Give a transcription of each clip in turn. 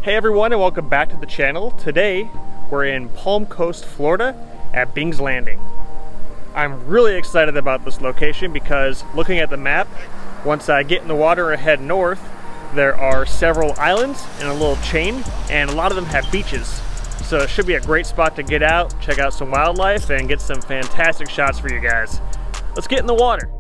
Hey everyone, and welcome back to the channel. Today we're in Palm Coast, Florida at Bing's Landing. I'm really excited about this location because looking at the map, once I get in the water and head north, there are several islands in a little chain, and a lot of them have beaches. So it should be a great spot to get out, check out some wildlife, and get some fantastic shots for you guys. Let's get in the water.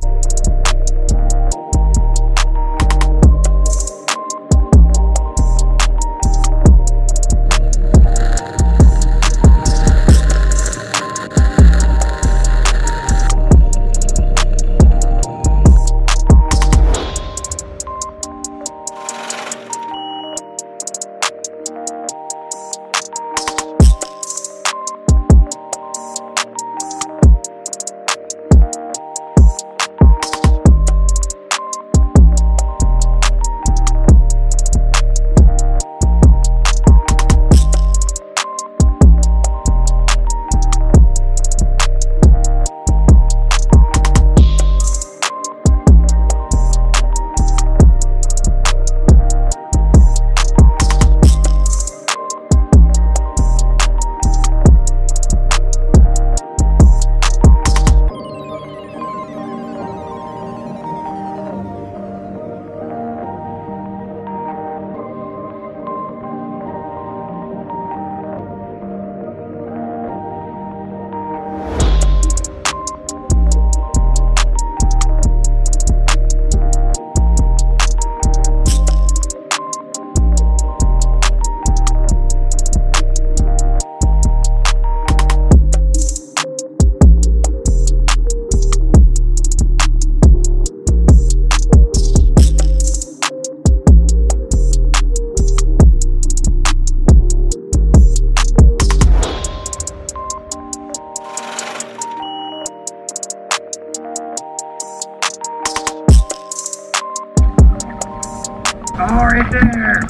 Oh, right there!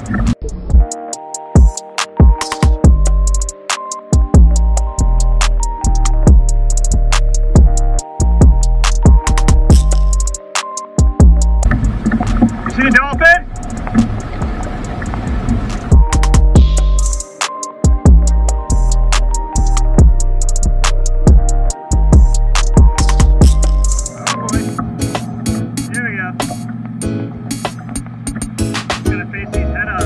You see a dolphin? Oh boy. Here we go. Gonna face these head on.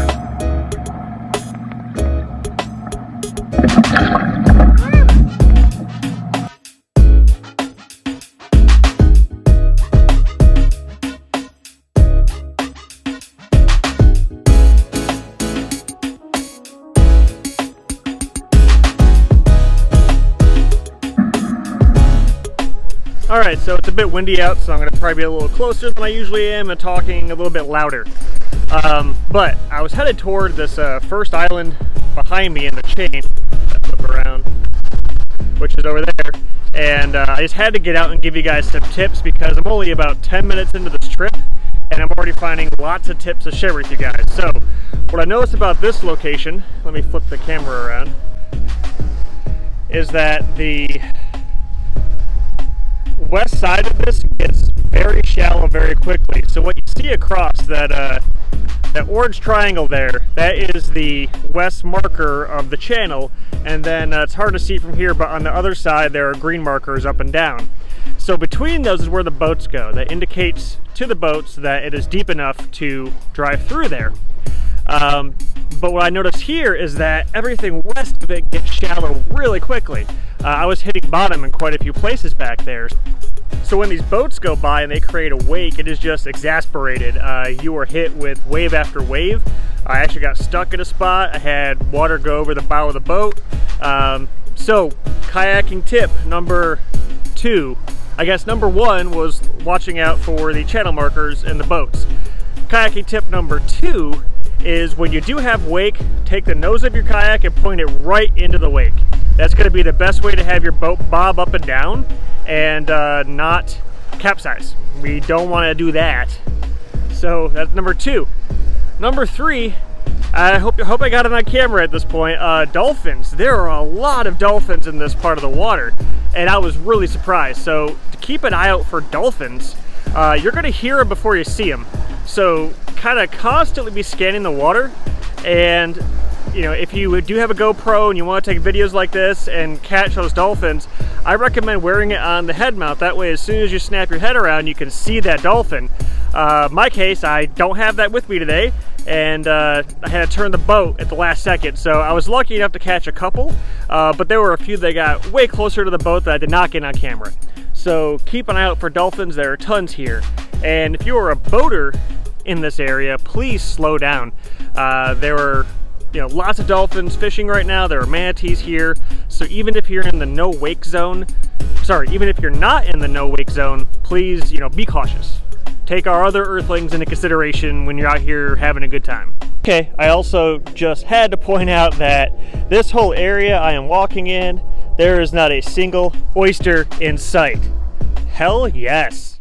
Alright, so it's a bit windy out, so I'm going to probably be a little closer than I usually am and talking a little bit louder. But I was headed toward this first island behind me in the chain, flip around, which is over there, and I just had to get out and give you guys some tips because I'm only about 10 minutes into this trip and I'm already finding lots of tips to share with you guys. So what I noticed about this location, let me flip the camera around, is that the west side of this gets very shallow very quickly. So what you see across that that orange triangle there, that is the west marker of the channel, and then it's hard to see from here, but on the other side there are green markers up and down. So between those is where the boats go. That indicates to the boats that it is deep enough to drive through there. But what I noticed here is that everything west of it gets shallow really quickly. I was hitting bottom in quite a few places back there. So when these boats go by and they create a wake, it is just exasperated. You are hit with wave after wave. I actually got stuck in a spot. I had water go over the bow of the boat. So kayaking tip number 2. I guess number 1 was watching out for the channel markers in the boats. Kayaking tip number 2 is when you do have wake, take the nose of your kayak and point it right into the wake. That's going to be the best way to have your boat bob up and down and not capsize. We don't want to do that. So that's number 2. Number 3, I hope I got it on camera at this point. Dolphins. There are a lot of dolphins in this part of the water, and I was really surprised. So to keep an eye out for dolphins, you're going to hear them before you see them. So kind of constantly be scanning the water, and you know, if you do have a GoPro and you want to take videos like this and catch those dolphins, I recommend wearing it on the head mount. That way, as soon as you snap your head around, you can see that dolphin. My case, I don't have that with me today, and I had to turn the boat at the last second. So I was lucky enough to catch a couple, but there were a few that got way closer to the boat that I did not get on camera. So keep an eye out for dolphins. There are tons here. And if you are a boater in this area, please slow down. There are, you know, lots of dolphins fishing right now. There are manatees here. So even if you're in the no wake zone, even if you're not in the no wake zone, please, you know, be cautious. Take our other earthlings into consideration when you're out here having a good time. Okay, I also just had to point out that this whole area I am walking in, there is not a single oyster in sight. Hell yes.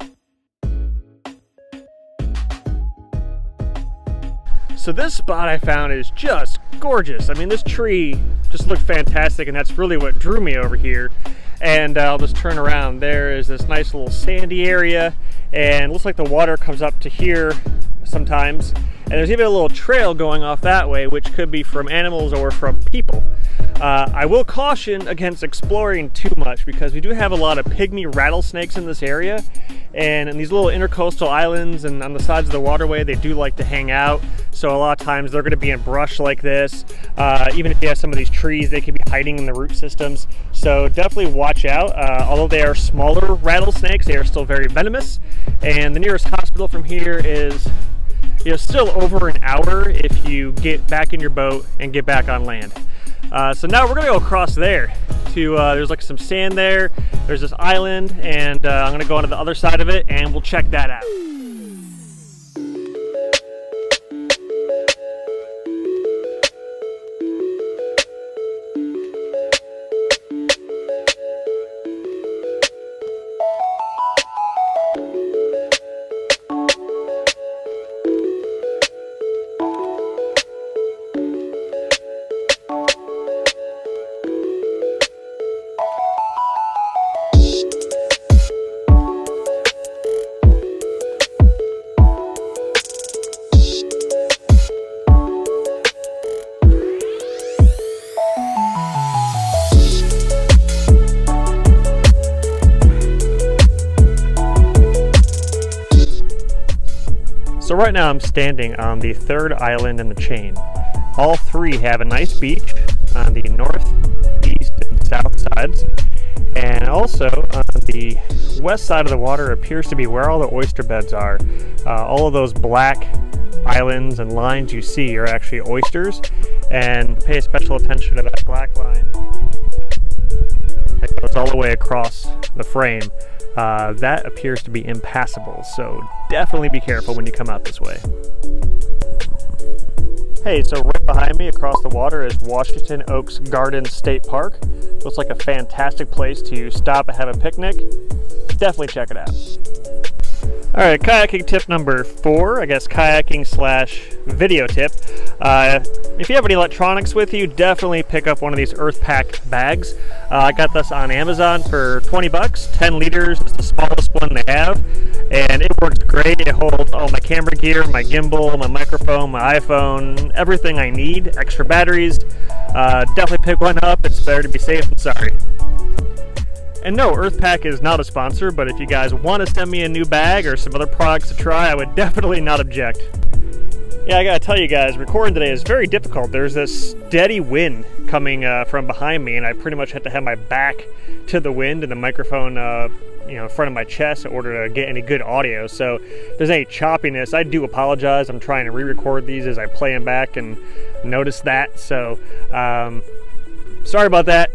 So this spot I found is just gorgeous. I mean, this tree just looked fantastic, and that's really what drew me over here. And I'll just turn around. There is this nice little sandy area, and it looks like the water comes up to here sometimes. And there's even a little trail going off that way, which could be from animals or from people. I will caution against exploring too much, because we do have a lot of pygmy rattlesnakes in this area, and in these little intercoastal islands and on the sides of the waterway, they do like to hang out. So a lot of times they're going to be in brush like this. Even if you have some of these trees, they can be hiding in the root systems. So definitely watch out. Although they are smaller rattlesnakes, they are still very venomous. And the nearest hospital from here is, you know, still over an hour if you get back in your boat and get back on land. So now we're gonna go across there to, there's like some sand there, there's this island, and I'm gonna go onto the other side of it and we'll check that out. So right now I'm standing on the third island in the chain. All three have a nice beach on the north, east, and south sides. And also on the west side of the water appears to be where all the oyster beds are. All of those black islands and lines you see are actually oysters. And pay special attention to that black line that goes all the way across the frame. That appears to be impassable, so definitely be careful when you come out this way. Hey, so right behind me across the water is Washington Oaks Garden State Park. Looks like a fantastic place to stop and have a picnic. Definitely check it out. All right, kayaking tip number 4, I guess kayaking / video tip. If you have any electronics with you, definitely pick up one of these earth-pak bags. I got this on Amazon for 20 bucks, 10 liters, it's the smallest one they have, and it works great. It holds all my camera gear, my gimbal, my microphone, my iPhone, everything I need, extra batteries. Definitely pick one up, it's better to be safe than sorry. And no, earth-pak is not a sponsor, but if you guys want to send me a new bag or some other products to try, I would definitely not object. Yeah, I gotta tell you guys, recording today is very difficult. There's this steady wind coming from behind me, and I pretty much have to have my back to the wind and the microphone you know, in front of my chest in order to get any good audio. So if there's any choppiness, I do apologize. I'm trying to re-record these as I play them back and notice that. So sorry about that.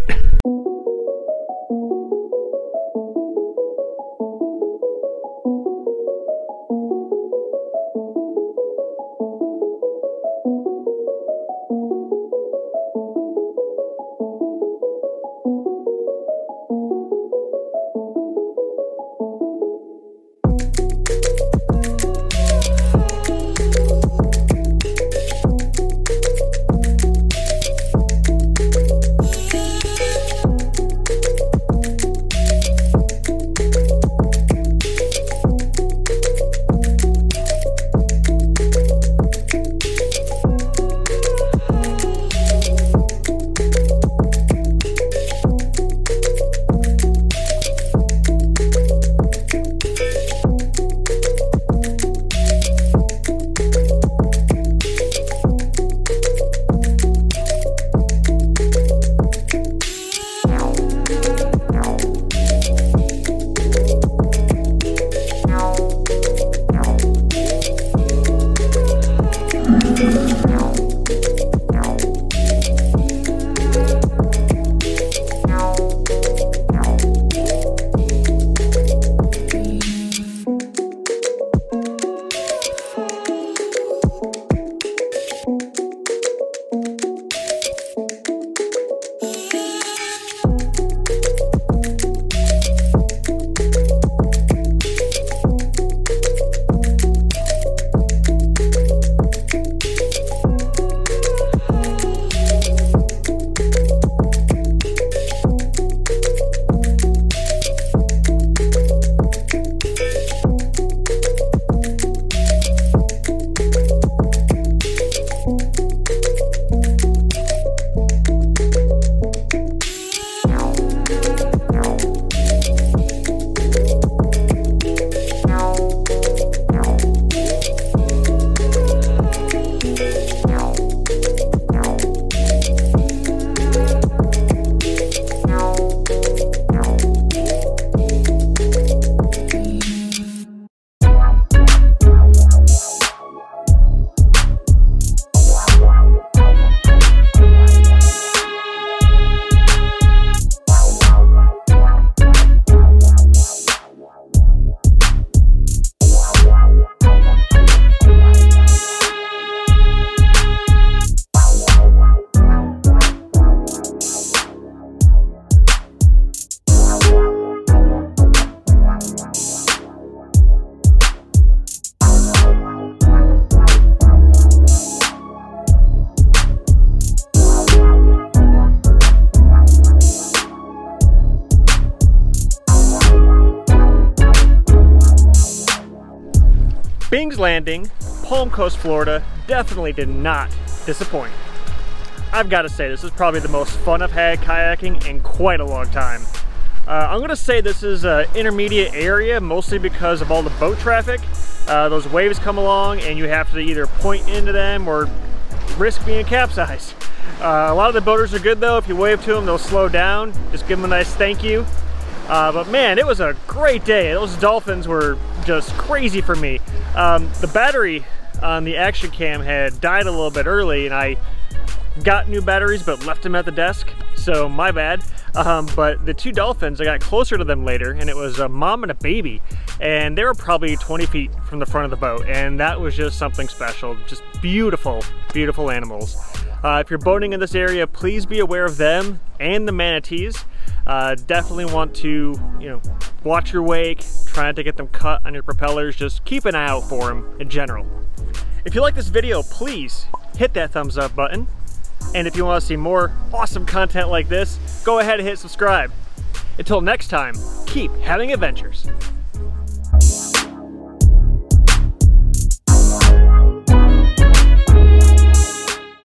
Kings Landing, Palm Coast, Florida definitely did not disappoint. I've got to say, this is probably the most fun I've had kayaking in quite a long time. I'm gonna say this is an intermediate area, mostly because of all the boat traffic. Those waves come along and you have to either point into them or risk being capsized. A lot of the boaters are good though. If you wave to them, they'll slow down. Just give them a nice thank you. But man, it was a great day. Those dolphins were just crazy for me. The battery on the action cam had died a little bit early, and I got new batteries but left them at the desk, so my bad. But the two dolphins, I got closer to them later, and it was a mom and a baby, and they were probably 20 feet from the front of the boat, and that was just something special. Just beautiful, beautiful animals. If you're boating in this area, please be aware of them and the manatees. Definitely want to, watch your wake, try not to get them cut on your propellers. Just keep an eye out for them in general. If you like this video, please hit that thumbs up button. And if you want to see more awesome content like this, go ahead and hit subscribe. Until next time, keep having adventures.